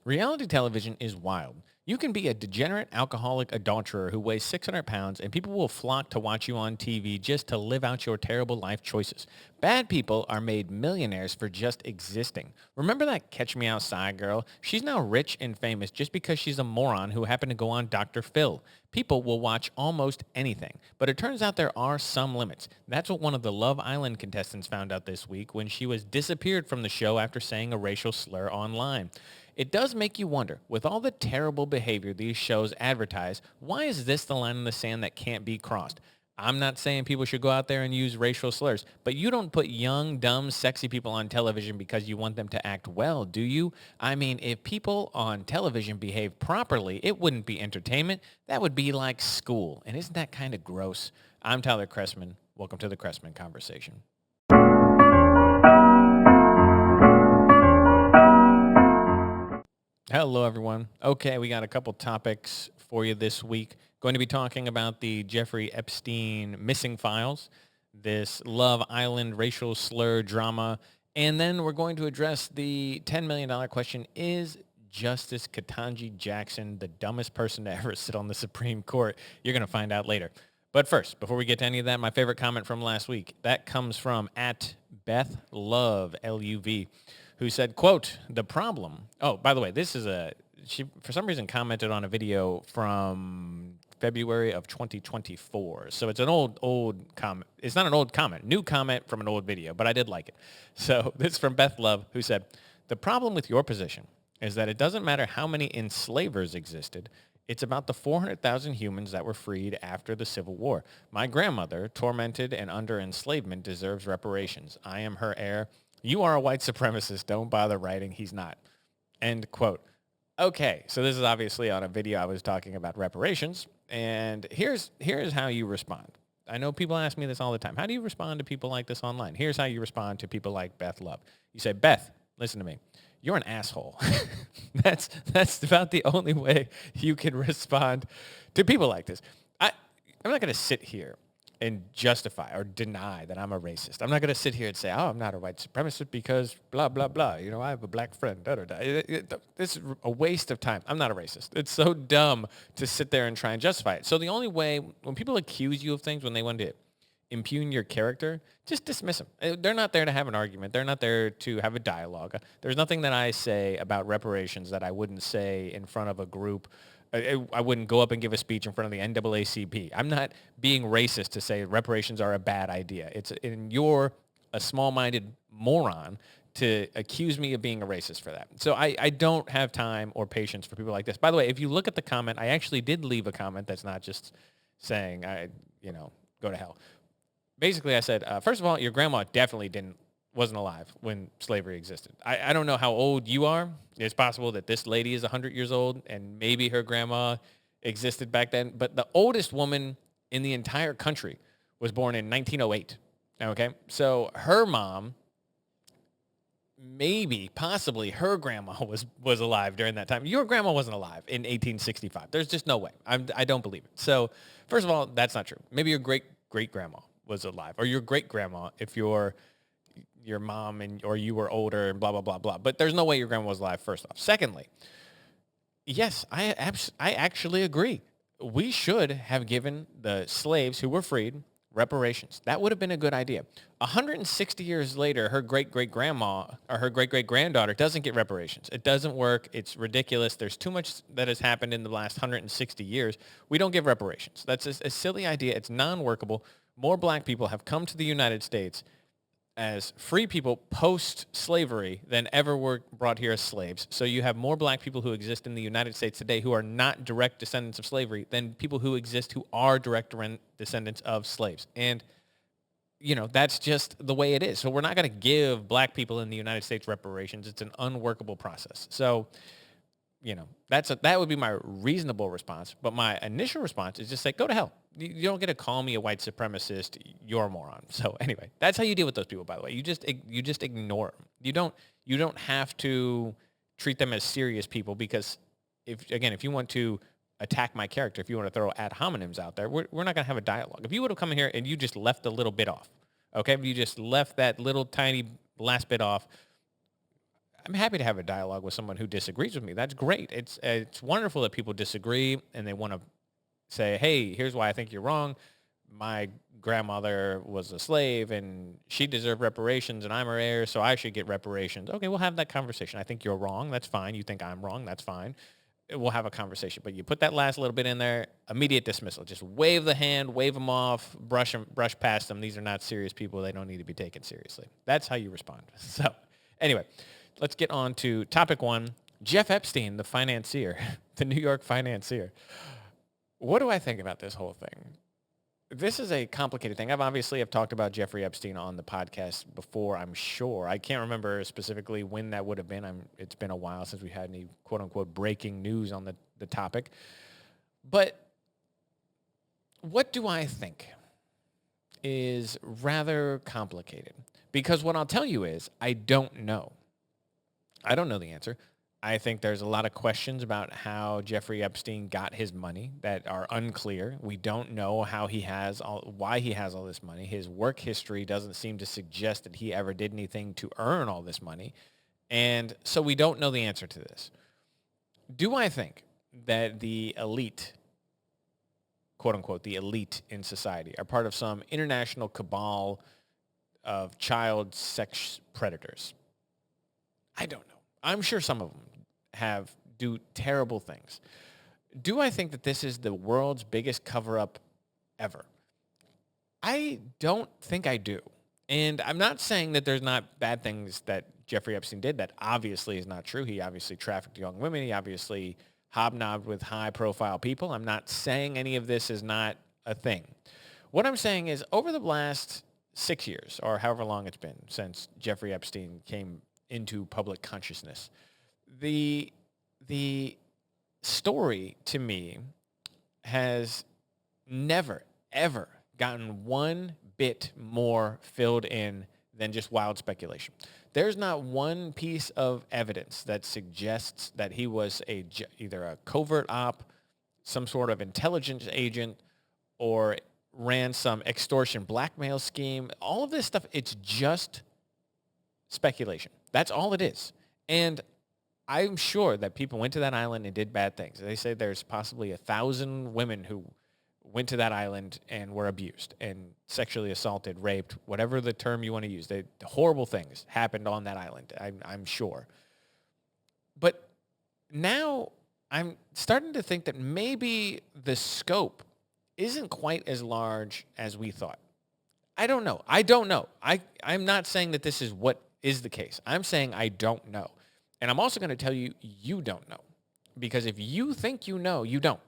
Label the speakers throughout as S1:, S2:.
S1: Reality television is wild. You can be a degenerate alcoholic adulterer who weighs 600 pounds and people will flock to watch you on TV just to live out your terrible life choices. Bad people are made millionaires for just existing. Remember that Catch Me Outside girl? She's now rich and famous just because she's a moron who happened to go on Dr. Phil. People will watch almost anything, but it turns out there are some limits. That's what one of the Love Island contestants found out this week when she was disappeared from the show after saying a racial slur online. It does make you wonder, with all the terrible behavior these shows advertise, why is this the line in the sand that can't be crossed? I'm not saying people should go out there and use racial slurs, but you don't put young, dumb, sexy people on television because you want them to act well, do you? I mean, if people on television behave properly, it wouldn't be entertainment. That would be like school. And isn't that kind of gross? I'm Tyler Chrestman. Welcome to the Chrestman Conversation. Hello, everyone. Okay, we got a couple topics for you this week. Going to be talking about the Jeffrey Epstein missing files, this Love Island racial slur drama, and then we're going to address the $10 million question, is Justice Ketanji Jackson the dumbest person to ever sit on the Supreme Court? You're going to find out later. But first, before we get to any of that, my favorite comment from last week, that comes from @Beth Love, L-U-V, who said, quote, the problem. Oh, by the way, she for some reason commented on a video from February of 2024. So it's an old comment. It's not an old comment, new comment from an old video, but I did like it. So this is from Beth Love, who said, the problem with your position is that it doesn't matter how many enslavers existed. It's about the 400,000 humans that were freed after the Civil War. My grandmother, tormented and under enslavement, deserves reparations. I am her heir. You are a white supremacist. Don't bother writing. He's not. End quote. Okay, so this is obviously on a video I was talking about reparations. And here's how you respond. I know people ask me this all the time. How do you respond to people like this online? Here's how you respond to people like Beth Love. You say, Beth, listen to me. You're an asshole. That's about the only way you can respond to people like this. I'm not going to sit here and justify or deny that I'm a racist. I'm not going to sit here and say, oh, I'm not a white supremacist because blah, blah, blah. You know, I have a black friend. Da, da, da. This is a waste of time. I'm not a racist. It's so dumb to sit there and try and justify it. So the only way, when people accuse you of things, when they want to impugn your character, just dismiss them. They're not there to have an argument. They're not there to have a dialogue. There's nothing that I say about reparations that I wouldn't say in front of a group. I wouldn't go up and give a speech in front of the NAACP. I'm not being racist to say reparations are a bad idea. You're a small-minded moron to accuse me of being a racist for that. So I don't have time or patience for people like this. By the way, if you look at the comment, I actually did leave a comment that's not just saying, go to hell. Basically, I said, first of all, your grandma definitely wasn't alive when slavery existed. I don't know how old you are. It's possible that this lady is 100 years old and maybe her grandma existed back then. But the oldest woman in the entire country was born in 1908. Okay? So her mom, possibly her grandma was alive during that time. Your grandma wasn't alive in 1865. There's just no way. I don't believe it. So first of all, that's not true. Maybe your great-great-grandma was alive, or your great-grandma if your mom or you were older and blah, blah, blah, blah. But there's no way your grandma was alive, first off. Secondly, yes, I actually agree. We should have given the slaves who were freed reparations. That would have been a good idea. 160 years later, her great-great-grandma or her great-great-granddaughter doesn't get reparations. It doesn't work. It's ridiculous. There's too much that has happened in the last 160 years. We don't give reparations. That's a silly idea. It's non-workable. More black people have come to the United States as free people post-slavery than ever were brought here as slaves. So you have more black people who exist in the United States today who are not direct descendants of slavery than people who exist who are direct descendants of slaves. And, that's just the way it is. So we're not going to give black people in the United States reparations. It's an unworkable process. So, that would be my reasonable response. But my initial response is just say, go to hell. You don't get to call me a white supremacist. You're a moron. So anyway, that's how you deal with those people, by the way. You just ignore them. You don't have to treat them as serious people because if you want to attack my character, if you want to throw ad hominems out there, we're not going to have a dialogue. If you would have come in here and you just left a little bit off, okay? If you just left that little tiny last bit off, I'm happy to have a dialogue with someone who disagrees with me. That's great. It's wonderful that people disagree and they want to say, hey, here's why I think you're wrong. My grandmother was a slave and she deserved reparations and I'm her heir, so I should get reparations. Okay, we'll have that conversation. I think you're wrong. That's fine. You think I'm wrong. That's fine. We'll have a conversation. But you put that last little bit in there, immediate dismissal. Just wave the hand, wave them off, brush past them. These are not serious people. They don't need to be taken seriously. That's how you respond. So anyway, let's get on to topic one. Jeff Epstein, the financier, the New York financier. What do I think about this whole thing? This is a complicated thing. I've talked about Jeffrey Epstein on the podcast before, I'm sure. I can't remember specifically when that would have been. It's been a while since we had any quote-unquote breaking news on the topic. But what do I think is rather complicated? Because what I'll tell you is I don't know. I don't know the answer. I think there's a lot of questions about how Jeffrey Epstein got his money that are unclear. We don't know why he has all this money. His work history doesn't seem to suggest that he ever did anything to earn all this money. And so we don't know the answer to this. Do I think that the elite, quote unquote, the elite in society are part of some international cabal of child sex predators? I don't know. I'm sure some of them do terrible things. Do I think that this is the world's biggest cover-up ever? I don't think I do. And I'm not saying that there's not bad things that Jeffrey Epstein did. That obviously is not true. He obviously trafficked young women. He obviously hobnobbed with high-profile people. I'm not saying any of this is not a thing. What I'm saying is over the last 6 years, or however long it's been since Jeffrey Epstein came into public consciousness, the story to me has never, ever gotten one bit more filled in than just wild speculation. There's not one piece of evidence that suggests that he was either a covert op, some sort of intelligence agent, or ran some extortion blackmail scheme. All of this stuff, it's just speculation. That's all it is. And I'm sure that people went to that island and did bad things. They say there's possibly 1,000 women who went to that island and were abused and sexually assaulted, raped, whatever the term you want to use. Horrible things happened on that island, I'm sure. But now I'm starting to think that maybe the scope isn't quite as large as we thought. I don't know. I'm not saying that this is what is the case. I'm saying I don't know. And I'm also going to tell you, you don't know. Because if you think you know, you don't.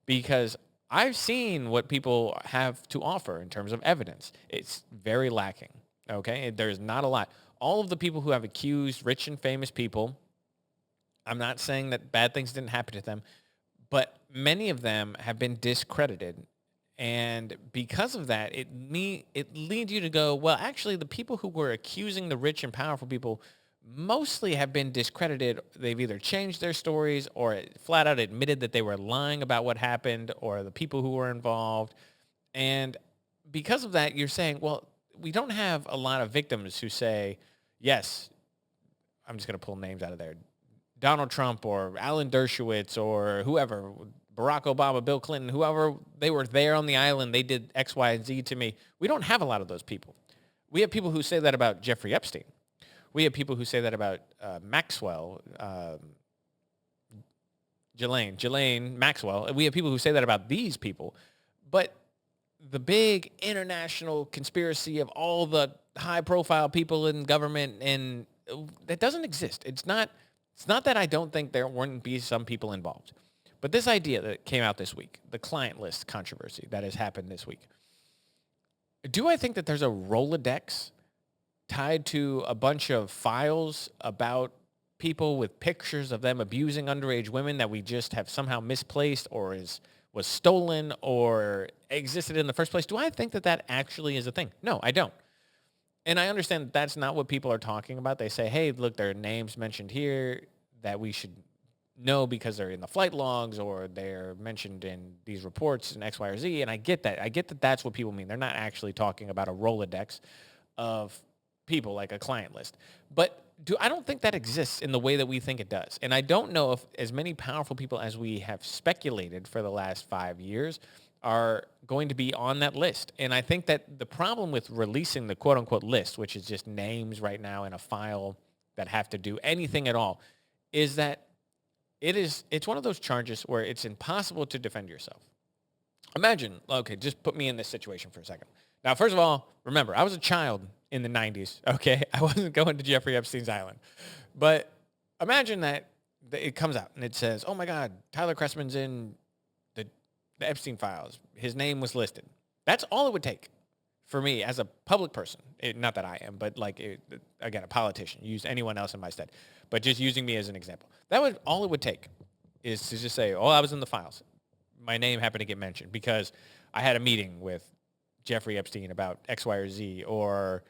S1: Because I've seen what people have to offer in terms of evidence. It's very lacking, okay? There's not a lot. All of the people who have accused rich and famous people, I'm not saying that bad things didn't happen to them, but many of them have been discredited. And because of that, it leads you to go, well, actually, the people who were accusing the rich and powerful people mostly have been discredited. They've either changed their stories or flat out admitted that they were lying about what happened or the people who were involved. And because of that, you're saying, well, we don't have a lot of victims who say, yes, I'm just going to pull names out of there, Donald Trump or Alan Dershowitz or whoever, Barack Obama, Bill Clinton, whoever, they were there on the island, they did X, Y, and Z to me. We don't have a lot of those people. We have people who say that about Jeffrey Epstein. We have people who say that about Maxwell, Ghislaine Maxwell. We have people who say that about these people. But the big international conspiracy of all the high-profile people in government, and that doesn't exist. It's not that I don't think there wouldn't be some people involved. But this idea that came out this week, the client list controversy that has happened this week, do I think that there's a Rolodex tied to a bunch of files about people with pictures of them abusing underage women that we just have somehow misplaced or was stolen or existed in the first place? Do I think that actually is a thing? No, I don't. And I understand that's not what people are talking about. They say, hey, look, there are names mentioned here that we should know because they're in the flight logs or they're mentioned in these reports in X, Y, or Z. And I get that. I get that that's what people mean. They're not actually talking about a Rolodex of people like a client list. But I don't think that exists in the way that we think it does. And I don't know if as many powerful people as we have speculated for the last 5 years are going to be on that list. And I think that the problem with releasing the quote unquote list, which is just names right now in a file that have to do anything at all, is that it's one of those charges where it's impossible to defend yourself. Imagine, okay, just put me in this situation for a second. Now, first of all, remember, I was a child in the 90s, okay? I wasn't going to Jeffrey Epstein's island. But imagine that it comes out and it says, oh my God, Tyler Chrestman's in the Epstein files. His name was listed. That's all it would take for me as a public person. Not that I am, but again, a politician. Use anyone else in my stead. But just using me as an example. That was all it would take is to just say, oh, I was in the files. My name happened to get mentioned because I had a meeting with Jeffrey Epstein about X, Y, or Z, or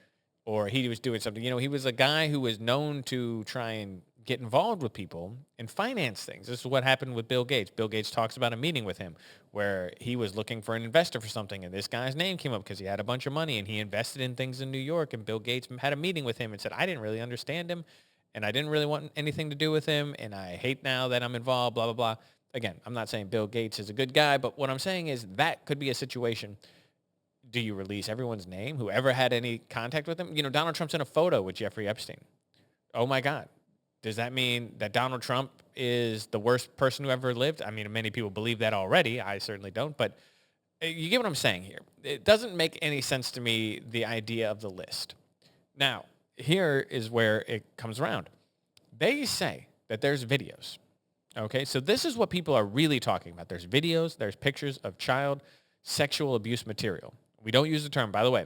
S1: he was doing something. He was a guy who was known to try and get involved with people and finance things. This is what happened with Bill Gates. Bill Gates talks about a meeting with him where he was looking for an investor for something, and this guy's name came up because he had a bunch of money, and he invested in things in New York, and Bill Gates had a meeting with him and said, I didn't really understand him, and I didn't really want anything to do with him, and I hate now that I'm involved, blah, blah, blah. Again, I'm not saying Bill Gates is a good guy, but what I'm saying is that could be a situation. Do you release everyone's name, whoever had any contact with him? Donald Trump's in a photo with Jeffrey Epstein. Oh, my God. Does that mean that Donald Trump is the worst person who ever lived? I mean, many people believe that already. I certainly don't. But you get what I'm saying here. It doesn't make any sense to me, the idea of the list. Now, here is where it comes around. They say that there's videos. Okay, so this is what people are really talking about. There's videos, there's pictures of child sexual abuse material. We don't use the term, by the way.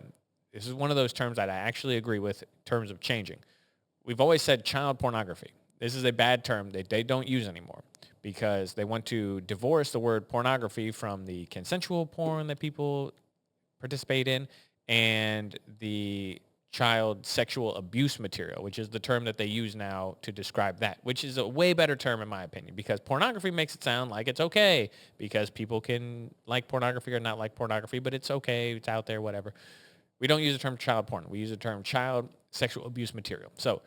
S1: This is one of those terms that I actually agree with in terms of changing. We've always said child pornography. This is a bad term that they don't use anymore because they want to divorce the word pornography from the consensual porn that people participate in and the child sexual abuse material, which is the term that they use now to describe that, which is a way better term in my opinion, because pornography makes it sound like it's okay because people can like pornography or not like pornography, but it's okay, it's out there, whatever. We don't use the term child porn. We use the term child sexual abuse material. So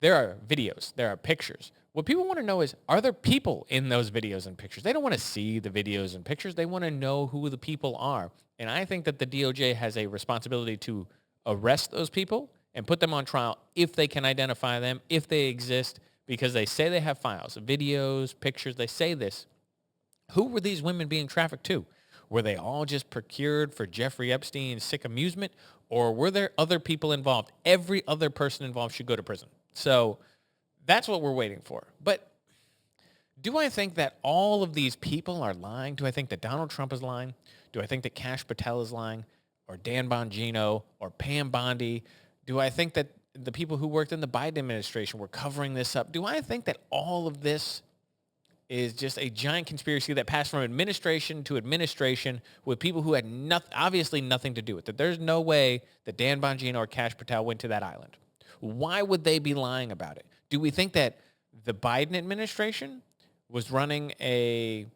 S1: there are videos, there are pictures. What people want to know is, are there people in those videos and pictures? They don't want to see the videos and pictures. They want to know who the people are. And I think that the DOJ has a responsibility to arrest those people and put them on trial if they can identify them, if they exist, because they say they have files, videos, pictures. They say this. Who were these women being trafficked to? Were they all just procured for Jeffrey Epstein's sick amusement, or were there other people involved? Every other person involved should go to prison. So that's what we're waiting for. But do I think that all of these people are lying? Do I think that Donald Trump is lying? Do I think that Kash Patel is lying? Or Dan Bongino, or Pam Bondi? Do I think that the people who worked in the Biden administration were covering this up? Do I think that all of this is just a giant conspiracy that passed from administration to administration with people who had obviously nothing to do with it? There's no way that Dan Bongino or Kash Patel went to that island. Why would they be lying about it? Do we think that the Biden administration was running a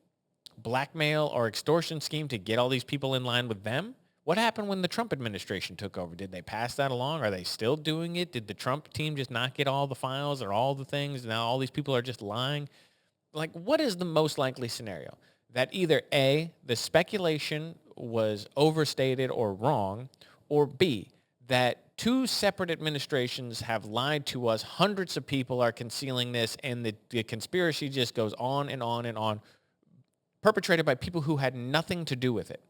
S1: blackmail or extortion scheme to get all these people in line with them? What happened when the Trump administration took over? Did they pass that along? Are they still doing it? Did the Trump team just not get all the files or all the things? Now all these people are just lying? Like, what is the most likely scenario? That either A, the speculation was overstated or wrong, or B, that two separate administrations have lied to us, hundreds of people are concealing this, and the conspiracy just goes on and on and on, perpetrated by people who had nothing to do with it.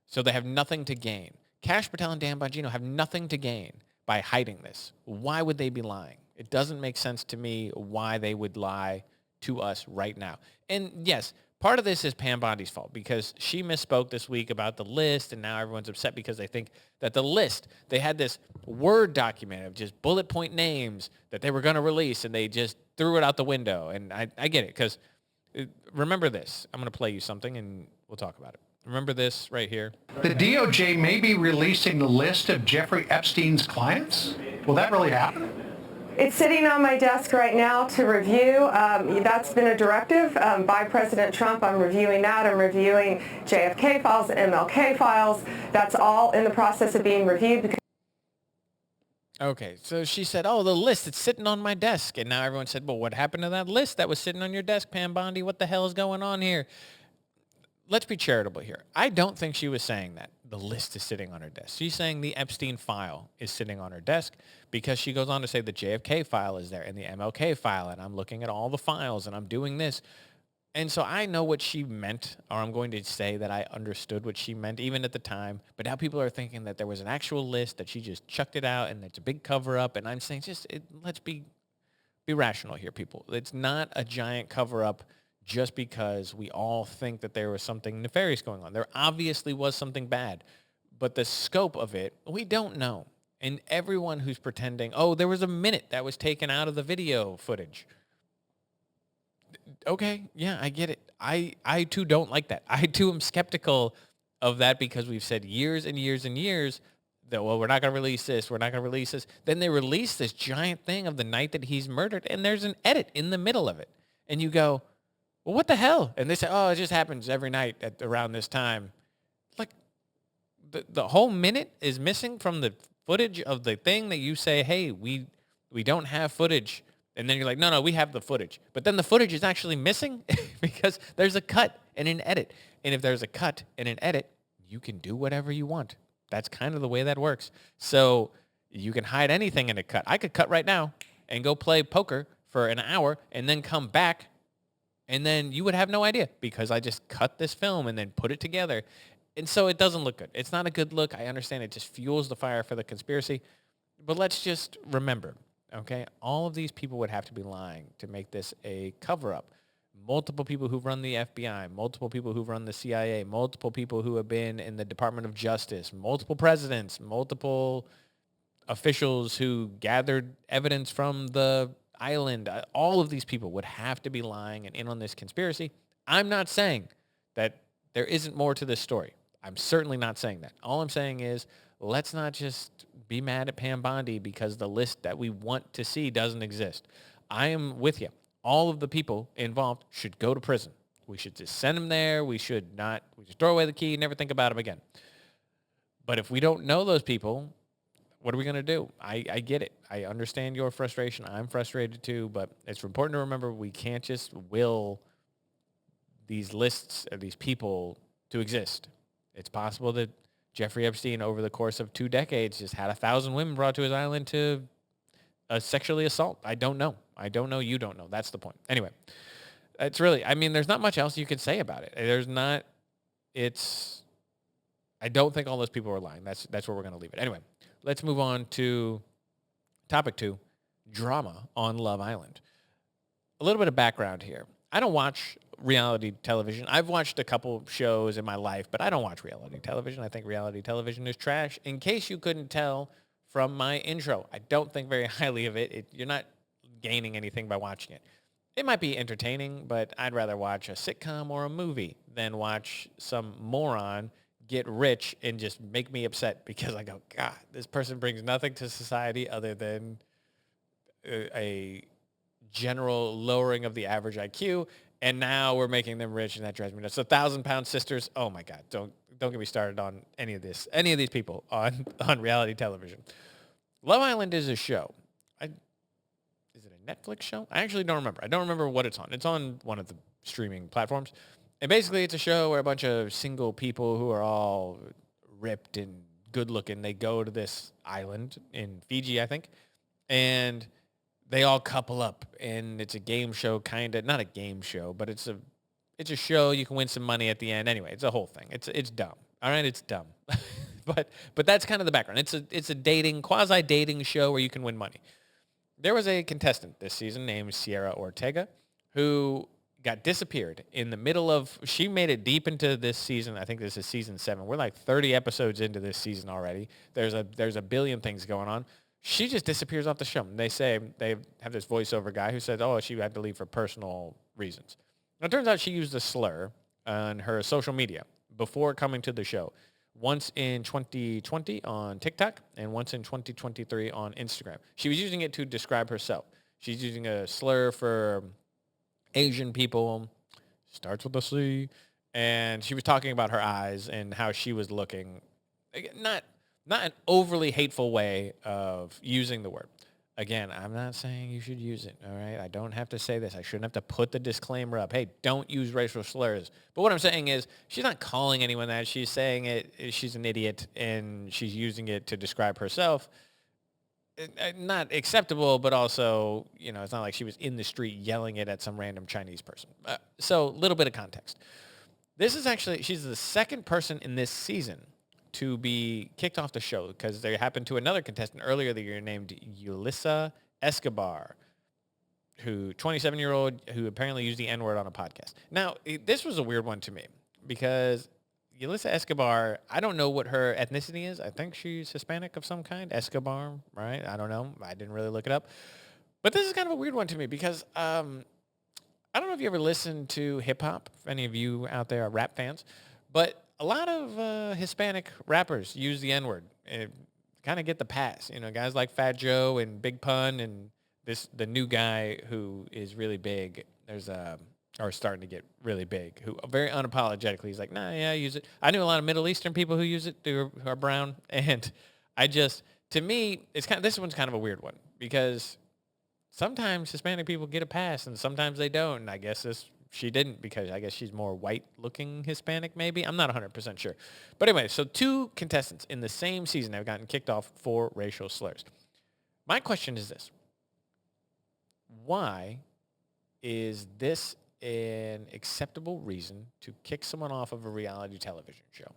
S1: So they have nothing to gain. Kash Patel and Dan Bongino have nothing to gain by hiding this. Why would they be lying? It doesn't make sense to me why they would lie to us right now. And yes, part of this is Pam Bondi's fault because she misspoke this week about the list, and now everyone's upset because they think that the list, they had this Word document of just bullet point names that they were going to release, and they just threw it out the window. And I get it, because remember this. I'm going to play you something, and we'll talk about it. Remember this right here?
S2: The DOJ may be releasing the list of Jeffrey Epstein's clients? Will that really happen?
S3: It's sitting on my desk right now to review. That's been a directive by President Trump. I'm reviewing that. I'm reviewing JFK files, MLK files. That's all in the process of being reviewed.
S1: Okay, so she said, "Oh, the list that's sitting on my desk," and now everyone said, "Well, what happened to that list that was sitting on your desk, Pam Bondi? What the hell is going on here?" Let's be charitable here. I don't think she was saying that the list is sitting on her desk. She's saying the Epstein file is sitting on her desk because she goes on to say the JFK file is there and the MLK file, and I'm looking at all the files and I'm doing this. And so I know what she meant, or I'm going to say that I understood what she meant even at the time. But now people are thinking that there was an actual list, that she just chucked it out and it's a big cover up. And I'm saying let's be rational here, people. It's not a giant cover up just because we all think that there was something nefarious going on. There obviously was something bad, but the scope of it, we don't know. And everyone who's pretending, oh, there was a minute that was taken out of the video footage. Okay, yeah, I get it. I too don't like that. I too am skeptical of that because we've said years and years and years that, well, we're not going to release this. We're not going to release this. Then they release this giant thing of the night that he's murdered, and there's an edit in the middle of it. And you go, well, what the hell? And they say, oh, it just happens every night at around this time. Like, the whole minute is missing from the footage of the thing that you say, hey, we don't have footage. And then you're like, no, we have the footage. But then the footage is actually missing because there's a cut and an edit. And if there's a cut and an edit, you can do whatever you want. That's kind of the way that works. So you can hide anything in a cut. I could cut right now and go play poker for an hour and then come back, and then you would have no idea because I just cut this film and then put it together. And so it doesn't look good. It's not a good look. I understand it just fuels the fire for the conspiracy. But let's just remember, okay, all of these people would have to be lying to make this a cover-up. Multiple people who've run the FBI, multiple people who've run the CIA, multiple people who have been in the Department of Justice, multiple presidents, multiple officials who gathered evidence from the island. All of these people would have to be lying and in on this conspiracy. I'm not saying that there isn't more to this story. I'm certainly not saying that. All I'm saying is let's not just be mad at Pam Bondi because the list that we want to see doesn't exist. I am with you. All of the people involved should go to prison. We should just send them there. We just throw away the key, never think about them again. But if we don't know those people, what are we going to do? I get it. I understand your frustration. I'm frustrated too, but it's important to remember we can't just will these lists of these people to exist. It's possible that Jeffrey Epstein, over the course of 2 decades, just had 1,000 women brought to his island to sexually assault. I don't know. You don't know. That's the point. Anyway, it's really, there's not much else you could say about it. I don't think all those people are lying. That's where we're going to leave it. Anyway, let's move on to topic 2, drama on Love Island. A little bit of background here. I don't watch reality television. I've watched a couple shows in my life, but I don't watch reality television. I think reality television is trash. In case you couldn't tell from my intro, I don't think very highly of it. You're not gaining anything by watching it. It might be entertaining, but I'd rather watch a sitcom or a movie than watch some moron get rich and just make me upset because I go, God, this person brings nothing to society other than a general lowering of the average IQ, and now we're making them rich, and that drives me nuts. So 1,000-pound sisters, oh my God, don't get me started on any of these people on reality television. Love Island is a show. Is it a Netflix show? I actually don't remember. I don't remember what it's on. It's on one of the streaming platforms. And basically it's a show where a bunch of single people who are all ripped and good looking, they go to this island in Fiji, I think, and they all couple up, and it's a game show, kind of. Not a game show, but it's a show. You can win some money at the end. Anyway, it's a whole thing. It's dumb. All right, it's dumb. but that's kind of the background. It's a quasi dating show where you can win money. There was a contestant this season named Sierra Ortega who got disappeared in the middle of. She made it deep into this season. I think this is season 7. We're like 30 episodes into this season already. There's a billion things going on. She just disappears off the show. They say they have this voiceover guy who says, oh, she had to leave for personal reasons. Now, it turns out she used a slur on her social media before coming to the show. Once in 2020 on TikTok and once in 2023 on Instagram. She was using it to describe herself. She's using a slur for Asian people, starts with a C, and she was talking about her eyes and how she was looking. not an overly hateful way of using the word. Again, I'm not saying you should use it, all right? I don't have to say this. I shouldn't have to put the disclaimer up. Hey, don't use racial slurs. But what I'm saying is she's not calling anyone that. She's saying she's an idiot, and she's using it to describe herself. Not acceptable, but also, it's not like she was in the street yelling it at some random Chinese person. So a little bit of context. She's the second person in this season to be kicked off the show because there happened to another contestant earlier the year named Yulissa Escobar, 27-year-old, who apparently used the N-word on a podcast. Now, this was a weird one to me because Yulissa Escobar, I don't know what her ethnicity is. I think she's Hispanic of some kind. Escobar, right? I don't know. I didn't really look it up. But this is kind of a weird one to me because I don't know if you ever listen to hip-hop, if any of you out there are rap fans, but a lot of Hispanic rappers use the N-word. Kind of get the pass. Guys like Fat Joe and Big Pun and the new guy who is really big. Or starting to get really big, who very unapologetically is like, nah, yeah, I use it. I knew a lot of Middle Eastern people who use it who are brown. And to me, this one's kind of a weird one because sometimes Hispanic people get a pass and sometimes they don't. And I guess she didn't because I guess she's more white-looking Hispanic maybe. I'm not 100% sure. But anyway, so 2 contestants in the same season have gotten kicked off for racial slurs. My question is this. Why is this an acceptable reason to kick someone off of a reality television show?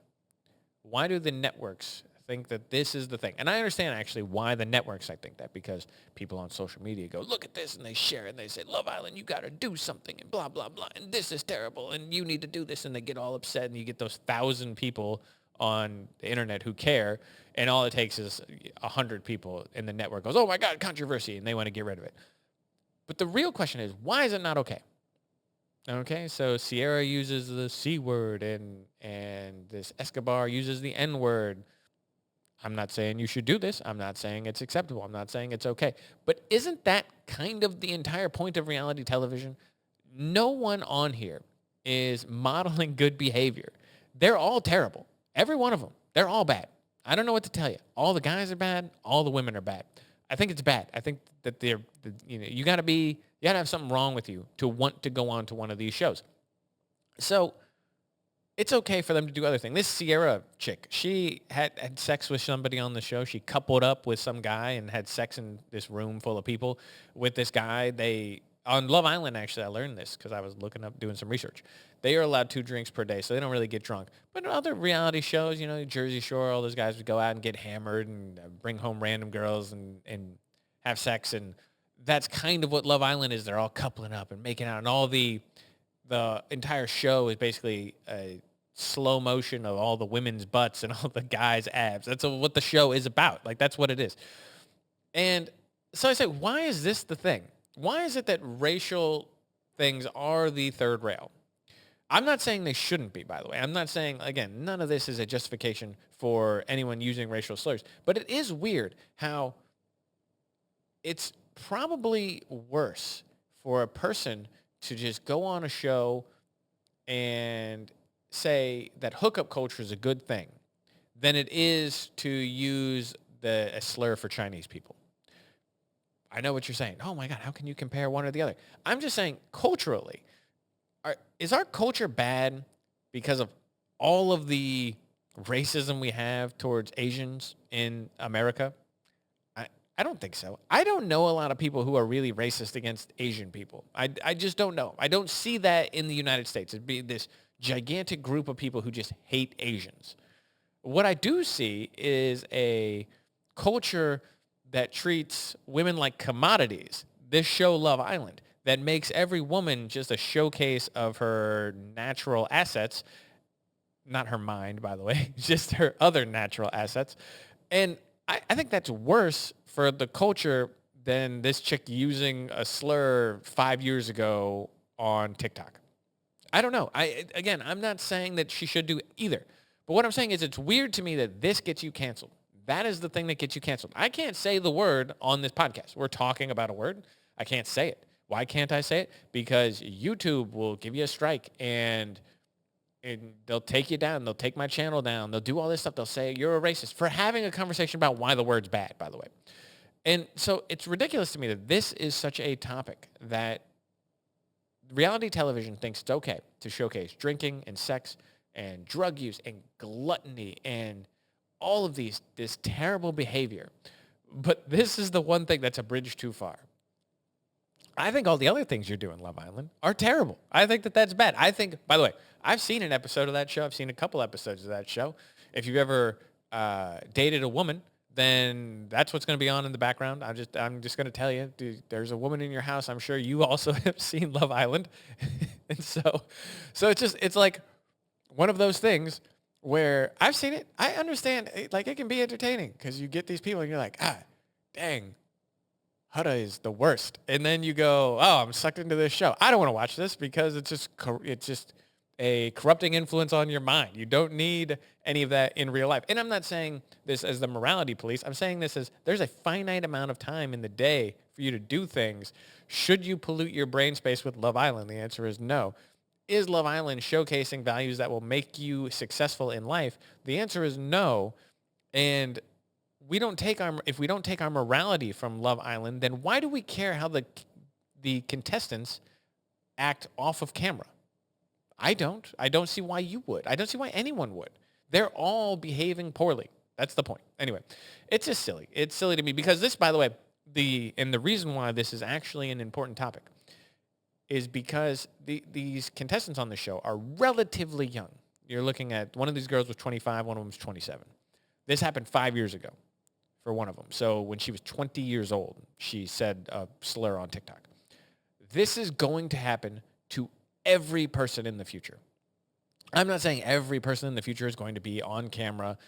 S1: Why do the networks think that this is the thing? And I understand actually why the networks, I think that, because people on social media go, look at this, and they share it, and they say, Love Island, you got to do something, and blah, blah, blah, and this is terrible, and you need to do this, and they get all upset, and you get those 1,000 people on the internet who care, and all it takes is 100 people, and the network goes, oh my God, controversy, and they want to get rid of it. But the real question is, why is it not okay? Okay, so Sierra uses the C word, and this Escobar uses the N word. I'm not saying you should do this. I'm not saying it's acceptable. I'm not saying it's okay. But isn't that kind of the entire point of reality television? No one on here is modeling good behavior. They're all terrible. Every one of them. They're all bad. I don't know what to tell you. All the guys are bad. All the women are bad. I think it's bad. I think that you got to have something wrong with you to want to go on to one of these shows. So it's okay for them to do other things. This Sierra chick, she had sex with somebody on the show. She coupled up with some guy and had sex in this room full of people with this guy. On Love Island, actually, I learned this because I was doing some research. They are allowed 2 drinks per day, so they don't really get drunk. But in other reality shows, Jersey Shore, all those guys would go out and get hammered and bring home random girls and have sex. And that's kind of what Love Island is. They're all coupling up and making out. And all the entire show is basically a slow motion of all the women's butts and all the guys' abs. That's what the show is about. Like, that's what it is. And so I say, why is this the thing? Why is it that racial things are the third rail? I'm not saying they shouldn't be, by the way. I'm not saying, again, none of this is a justification for anyone using racial slurs. But it is weird how it's probably worse for a person to just go on a show and say that hookup culture is a good thing than it is to use a slur for Chinese people. I know what you're saying. Oh my God, how can you compare one or the other? I'm just saying culturally, is our culture bad because of all of the racism we have towards Asians in America? I don't think so. I don't know a lot of people who are really racist against Asian people. I just don't know. I don't see that in the United States. It'd be this gigantic group of people who just hate Asians. What I do see is a culture that treats women like commodities. This show, Love Island, that makes every woman just a showcase of her natural assets. Not her mind, by the way, just her other natural assets. And I think that's worse for the culture than this chick using a slur 5 years ago on TikTok. I don't know. I'm not saying that she should do either. But what I'm saying is it's weird to me that this gets you canceled. That is the thing that gets you canceled. I can't say the word on this podcast. We're talking about a word. I can't say it. Why can't I say it? Because YouTube will give you a strike, and and they'll take you down. They'll take my channel down. They'll do all this stuff. They'll say you're a racist for having a conversation about why the word's bad, by the way. And so it's ridiculous to me that this is such a topic that reality television thinks it's okay to showcase drinking and sex and drug use and gluttony and all of this terrible behavior. But this is the one thing that's a bridge too far. I think all the other things you're doing, Love Island, are terrible. I think that that's bad. I think, by the way, I've seen an episode of that show. I've seen a couple episodes of that show. If you've ever dated a woman, then that's what's going to be on in the background. I'm just going to tell you, dude, there's a woman in your house. I'm sure you also have seen Love Island. And so it's like one of those things where I've seen it. I understand, like, it can be entertaining because you get these people and you're like, dang, Hudda is the worst. And then you go, oh, I'm sucked into this show. I don't want to watch this because it's just a corrupting influence on your mind. You don't need any of that in real life. And I'm not saying this as the morality police. I'm saying this as there's a finite amount of time in the day for you to do things. Should you pollute your brain space with Love Island? The answer is no. Is Love Island showcasing values that will make you successful in life? The answer is no. And if we don't take our morality from Love Island, then why do we care how the contestants act off of camera? I don't. I don't see why you would. I don't see why anyone would. They're all behaving poorly. That's the point. Anyway, it's just silly. It's silly to me because this, by the way, the reason why this is actually an important topic is because these contestants on the show are relatively young. You're looking at one of these girls was 25, one of them was 27. This happened 5 years ago for one of them. So when she was 20 years old, she said a slur on TikTok. This is going to happen to every person in the future. I'm not saying every person in the future is going to be on camera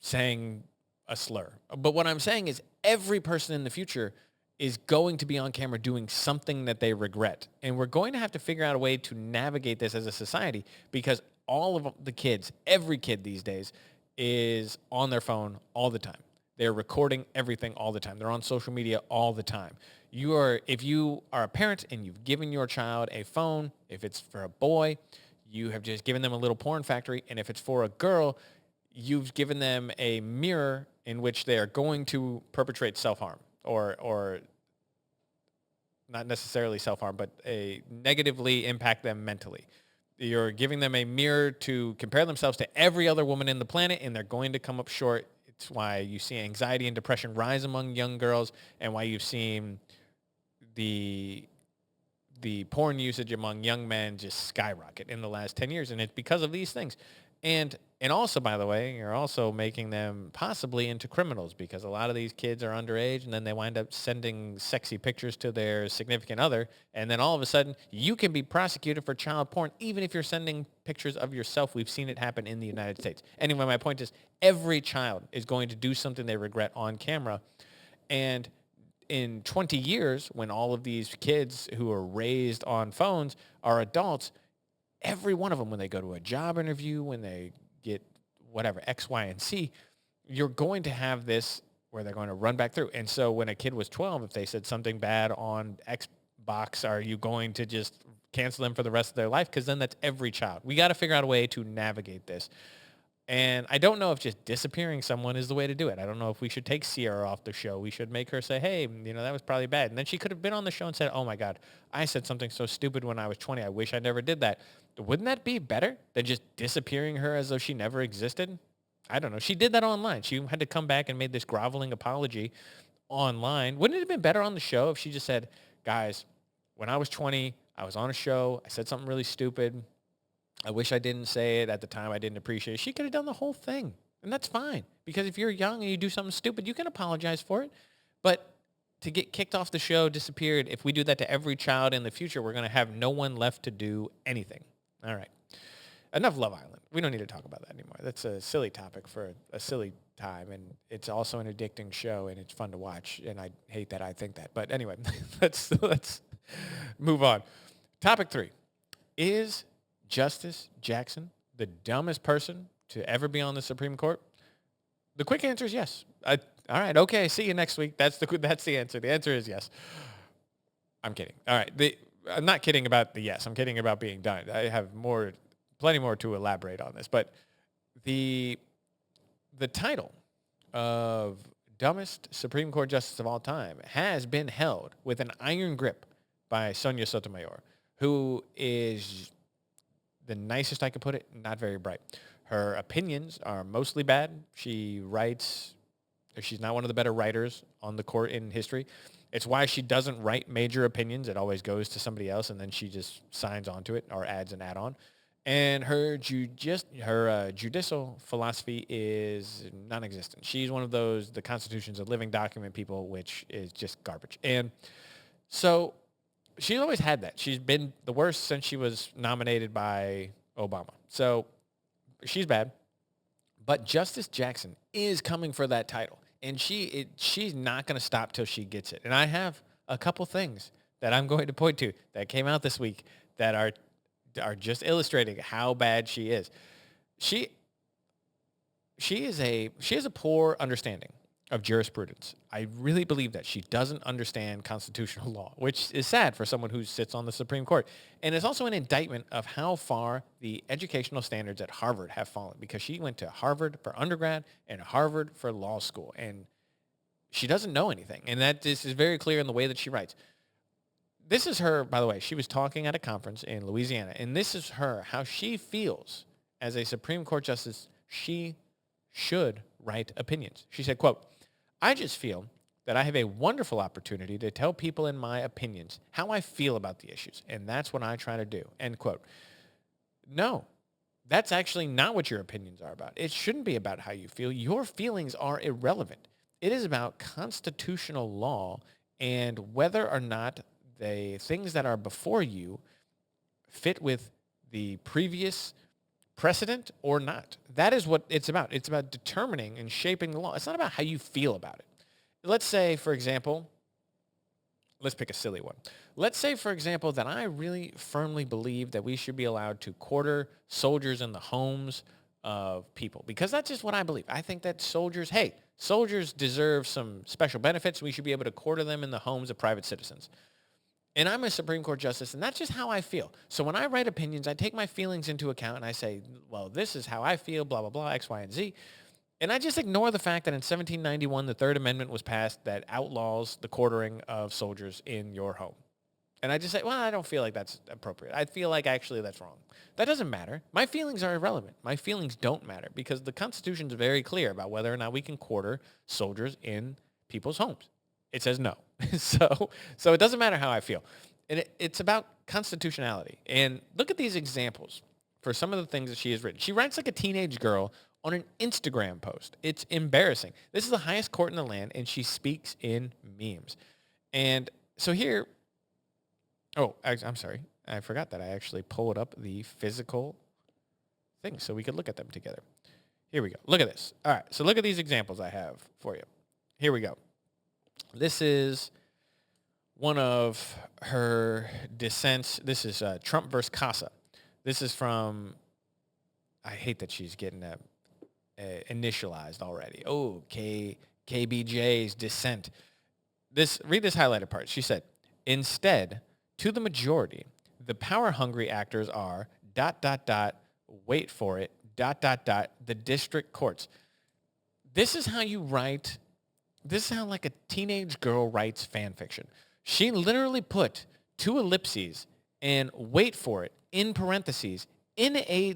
S1: saying a slur. But what I'm saying is every person in the future is going to be on camera doing something that they regret. And we're going to have to figure out a way to navigate this as a society because all of the kids, every kid these days, is on their phone all the time. They're recording everything all the time. They're on social media all the time. If you are a parent and you've given your child a phone, if it's for a boy, you have just given them a little porn factory. And if it's for a girl, you've given them a mirror in which they are going to perpetrate self-harm or not necessarily self-harm, but negatively impact them mentally. You're giving them a mirror to compare themselves to every other woman in the planet, and they're going to come up short. It's why you see anxiety and depression rise among young girls and why you've seen the porn usage among young men just skyrocket in the last 10 years. And it's because of these things. And also, by the way, you're also making them possibly into criminals because a lot of these kids are underage and then they wind up sending sexy pictures to their significant other. And then all of a sudden, you can be prosecuted for child porn even if you're sending pictures of yourself. We've seen it happen in the United States. Anyway, my point is every child is going to do something they regret on camera. And in 20 years, when all of these kids who are raised on phones are adults, every one of them, when they go to a job interview, when they get whatever, X, Y, and Z, you're going to have this where they're going to run back through. And so when a kid was 12, if they said something bad on Xbox, are you going to just cancel them for the rest of their life? Because then that's every child. We got to figure out a way to navigate this. And I don't know if just disappearing someone is the way to do it. I don't know if we should take Sierra off the show. We should make her say, hey, that was probably bad. And then she could have been on the show and said, oh, my God, I said something so stupid when I was 20. I wish I never did that. Wouldn't that be better than just disappearing her as though she never existed? I don't know. She did that online. She had to come back and made this groveling apology online. Wouldn't it have been better on the show if she just said, guys, when I was 20, I was on a show. I said something really stupid. I wish I didn't say it at the time. I didn't appreciate it. She could have done the whole thing. And that's fine. Because if you're young and you do something stupid, you can apologize for it. But to get kicked off the show, disappeared, if we do that to every child in the future, we're going to have no one left to do anything. All right. Enough Love Island. We don't need to talk about that anymore. That's a silly topic for a silly time. And it's also an addicting show, and it's fun to watch. And I hate that I think that. But anyway, let's move on. Topic 3. Is Justice Jackson the dumbest person to ever be on the Supreme Court? The quick answer is yes. All right, okay, see you next week. That's the answer. The answer is yes. I'm kidding. All right, I'm not kidding about the yes. I'm kidding about being done. I have more plenty more to elaborate on this, but the title of dumbest Supreme Court justice of all time has been held with an iron grip by Sonia Sotomayor, who is, the nicest I could put it, not very bright. Her opinions are mostly bad. She writes, she's not one of the better writers on the court in history. It's why she doesn't write major opinions. It always goes to somebody else, and then she just signs onto it or adds an add-on. And her judicial philosophy is non-existent. She's one of those, the Constitution's a living document people, which is just garbage. And so she's always had that. She's been the worst since she was nominated by Obama. So she's bad. But Justice Jackson is coming for that title. And she's not going to stop till she gets it. And I have a couple things that I'm going to point to that came out this week that are just illustrating how bad she is. She has a poor understanding of jurisprudence. I really believe that she doesn't understand constitutional law, which is sad for someone who sits on the Supreme Court. And it's also an indictment of how far the educational standards at Harvard have fallen, because she went to Harvard for undergrad and Harvard for law school, and she doesn't know anything. And this is very clear in the way that she writes. This is her, by the way, she was talking at a conference in Louisiana, and this is how she feels as a Supreme Court justice she should write opinions. She said, quote, "I just feel that I have a wonderful opportunity to tell people in my opinions how I feel about the issues, and that's what I try to do," end quote. No, that's actually not what your opinions are about. It shouldn't be about how you feel. Your feelings are irrelevant. It is about constitutional law and whether or not the things that are before you fit with the previous precedent or not. That is what it's about. It's about determining and shaping the law. It's not about how you feel about it. Let's say, for example, let's pick a silly one. Let's say, for example, that I really firmly believe that we should be allowed to quarter soldiers in the homes of people, because that's just what I believe. I think that soldiers deserve some special benefits. We should be able to quarter them in the homes of private citizens. And I'm a Supreme Court justice, and that's just how I feel. So when I write opinions, I take my feelings into account, and I say, well, this is how I feel, blah, blah, blah, X, Y, and Z. And I just ignore the fact that in 1791, the Third Amendment was passed that outlaws the quartering of soldiers in your home. And I just say, well, I don't feel like that's appropriate. I feel like actually that's wrong. That doesn't matter. My feelings are irrelevant. My feelings don't matter, because the Constitution is very clear about whether or not we can quarter soldiers in people's homes. It says no. So it doesn't matter how I feel. And it's about constitutionality. And look at these examples for some of the things that she has written. She writes like a teenage girl on an Instagram post. It's embarrassing. This is the highest court in the land, and she speaks in memes. And so here, I'm sorry. I forgot that I actually pulled up the physical things so we could look at them together. Here we go. Look at this. All right. So look at these examples I have for you. Here we go. This is one of her dissents. This is Trump versus Casa. This is from, I hate that she's getting initialized already. Oh, KBJ's dissent. Read this highlighted part. She said, "Instead, to the majority, the power-hungry actors are ... wait for it ... the district courts." This is how you write. This is how like a teenage girl writes fan fiction. She literally put two ellipses and wait for it in parentheses in a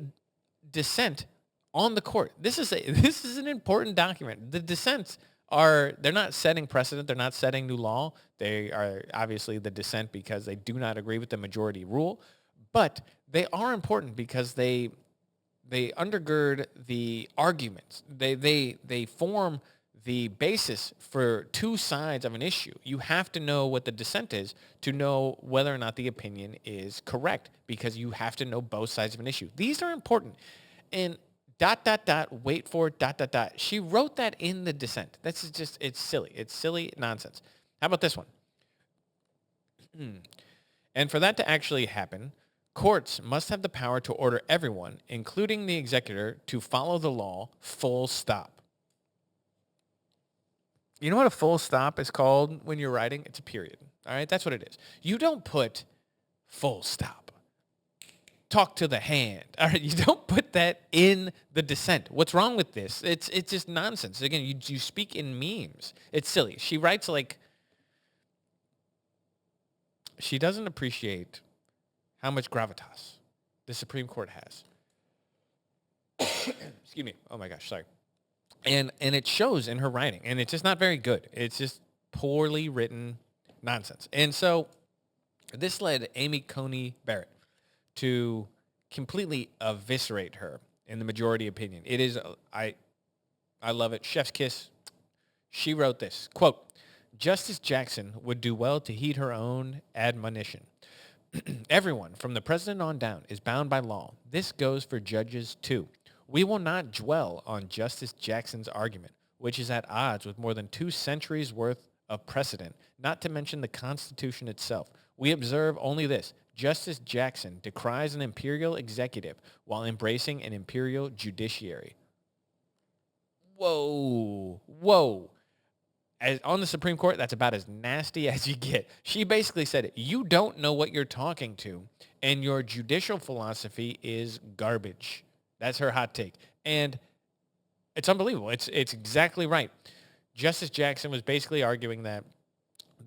S1: dissent on the court. This is an important document. The dissents they're not setting precedent. They're not setting new law. They are obviously the dissent because they do not agree with the majority rule, but they are important because they undergird the arguments. They form the basis for two sides of an issue. You have to know what the dissent is to know whether or not the opinion is correct, because you have to know both sides of an issue. These are important. And ... wait for it ... She wrote that in the dissent. This is just, it's silly. It's silly nonsense. How about this one? "And for that to actually happen, courts must have the power to order everyone, including the executor, to follow the law, full stop." You know what a full stop is called when you're writing? It's a period. All right? That's what it is. You don't put full stop. talk to the hand. All right, you don't put that in the dissent. What's wrong with this? It's just nonsense. Again, you speak in memes. It's silly. She writes like she doesn't appreciate how much gravitas the Supreme Court has. Excuse me. Oh my gosh, sorry. And it shows in her writing, and it's just not very good. It's just poorly written nonsense. And so this led Amy Coney Barrett to completely eviscerate her in the majority opinion. It is, I love it. Chef's kiss. She wrote this, quote, Justice Jackson would do well to heed her own admonition. Everyone, from the president on down, is bound by law. This goes for judges, too. We will not dwell on Justice Jackson's argument, which is at odds with more than 2 centuries' worth of precedent, not to mention the Constitution itself. We observe only this. Justice Jackson decries an imperial executive while embracing an imperial judiciary. Whoa. On the Supreme Court, that's about as nasty as you get. She basically said, you don't know what you're talking to, and your judicial philosophy is garbage. That's her hot take. And it's unbelievable. It's exactly right. Justice Jackson was basically arguing that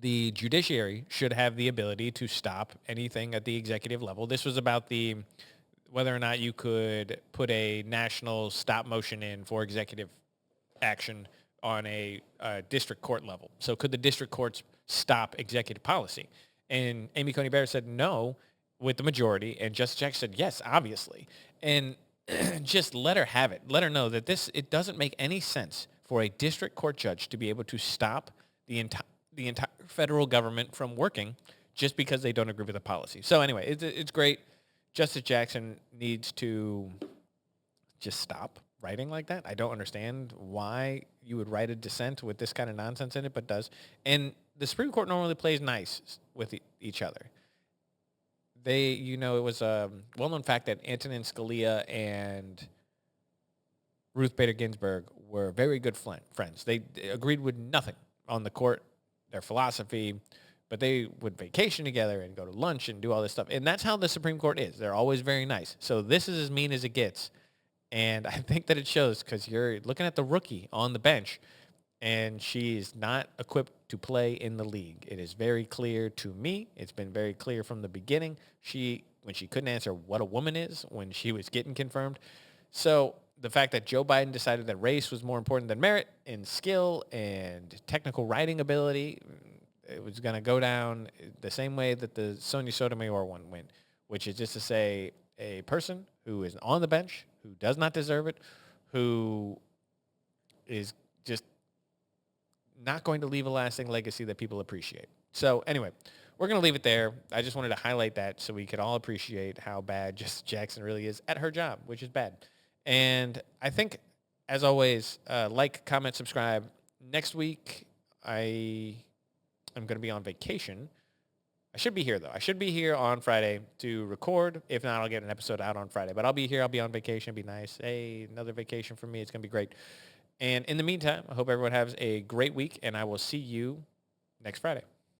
S1: the judiciary should have the ability to stop anything at the executive level. This was about whether or not you could put a national stop motion in for executive action on a district court level. So could the district courts stop executive policy? And Amy Coney Barrett said no with the majority, and Justice Jackson said yes, obviously. And just let her have it. Let her know that it doesn't make any sense for a district court judge to be able to stop the entire federal government from working just because they don't agree with the policy. So anyway, it's great. Justice Jackson needs to just stop writing like that. I don't understand why you would write a dissent with this kind of nonsense in it, but does. And the Supreme Court normally plays nice with each other. It was a well-known fact that Antonin Scalia and Ruth Bader Ginsburg were very good friends. They agreed with nothing on the court, their philosophy, but they would vacation together and go to lunch and do all this stuff. And that's how the Supreme Court is. They're always very nice. So this is as mean as it gets. And I think that it shows because you're looking at the rookie on the bench, and she's not equipped to play in the league. It is very clear to me. It's been very clear from the beginning. When she couldn't answer what a woman is when she was getting confirmed. So the fact that Joe Biden decided that race was more important than merit and skill and technical writing ability, it was going to go down the same way that the Sonia Sotomayor one went, which is just to say a person who is on the bench, who does not deserve it, who is just not going to leave a lasting legacy that people appreciate. So anyway, we're going to leave it there. I just wanted to highlight that so we could all appreciate how bad Justice Jackson really is at her job, which is bad. And I think, as always, like, comment, subscribe. Next week, I am going to be on vacation. I should be here, though. I should be here on Friday to record. If not, I'll get an episode out on Friday. But I'll be here. I'll be on vacation. It'll be nice. Hey, another vacation for me. It's going to be great. And in the meantime, I hope everyone has a great week, and I will see you next Friday.